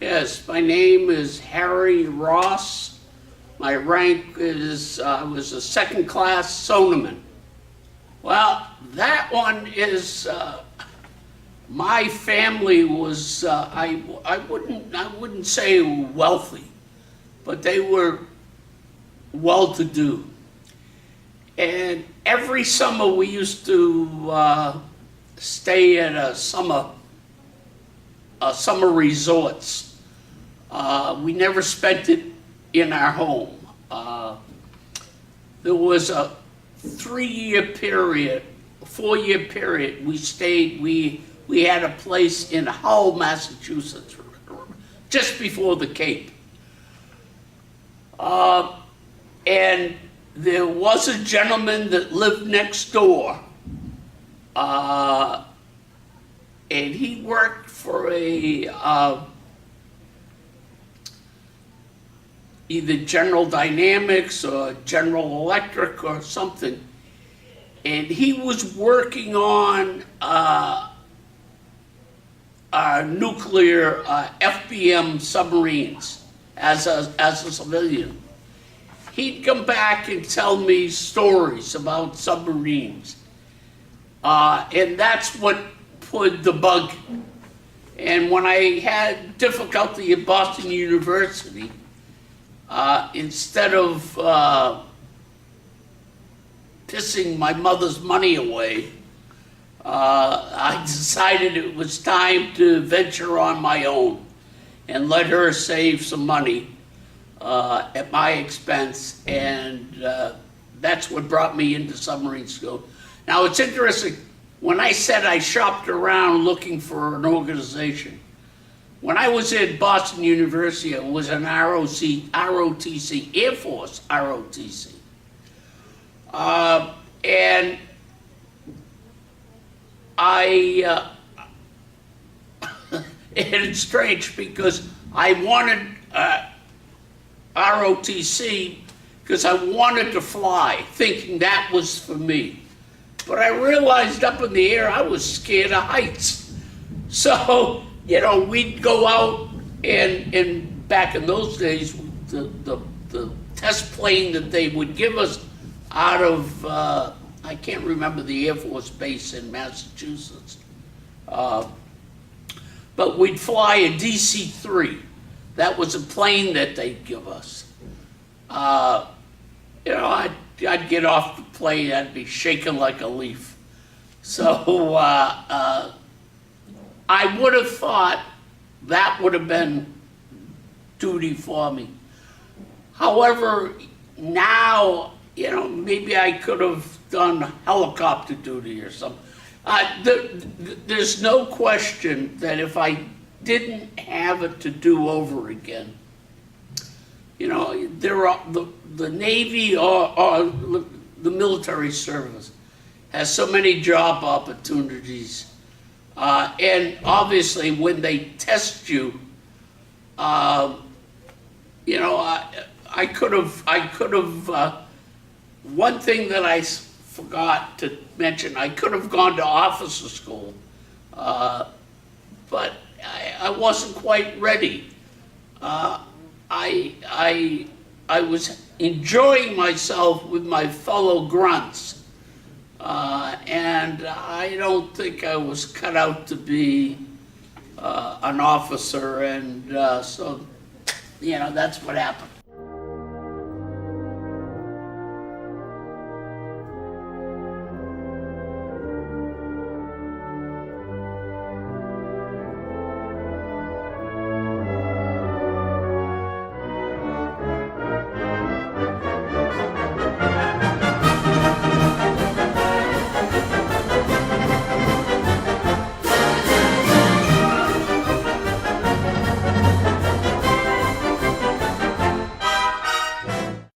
Yes, my name is Harry Ross. My rank is, I was a second-class sonaman. Well, that one is, my family was, I wouldn't say wealthy, but they were well-to-do. And every summer we used to stay at summer resorts. We never spent it in our home. There was a 3-year period, a 4-year period, we had a place in Hull, Massachusetts, just before the Cape. And there was a gentleman that lived next door, and he worked for either General Dynamics or General Electric or something. And he was working on nuclear FBM submarines as a civilian. He'd come back and tell me stories about submarines. And that's what put the bug. And when I had difficulty at Boston University, instead of pissing my mother's money away, I decided it was time to venture on my own and let her save some money at my expense, and that's what brought me into submarine school. Now it's interesting, when I said I shopped around looking for an organization, when I was at Boston University, it was an ROTC, Air Force ROTC. And it's strange because I wanted ROTC because I wanted to fly, thinking that was for me. But I realized up in the air I was scared of heights. So, you know, we'd go out and back in those days, the test plane that they would give us out of, I can't remember the Air Force base in Massachusetts, but we'd fly a DC-3. That was a plane that they'd give us. You know, I'd get off the plane, I'd be shaking like a leaf. So I would have thought that would have been duty for me. However, now, you know, maybe I could have done helicopter duty or something. There's no question that if I didn't have it to do over again, you know, there are the Navy or the military service has so many job opportunities, and obviously when they test you, you know, I could have. One thing that I forgot to mention, I could have gone to officer school, but I wasn't quite ready. I was enjoying myself with my fellow grunts, and I don't think I was cut out to be an officer, and so, you know, that's what happened.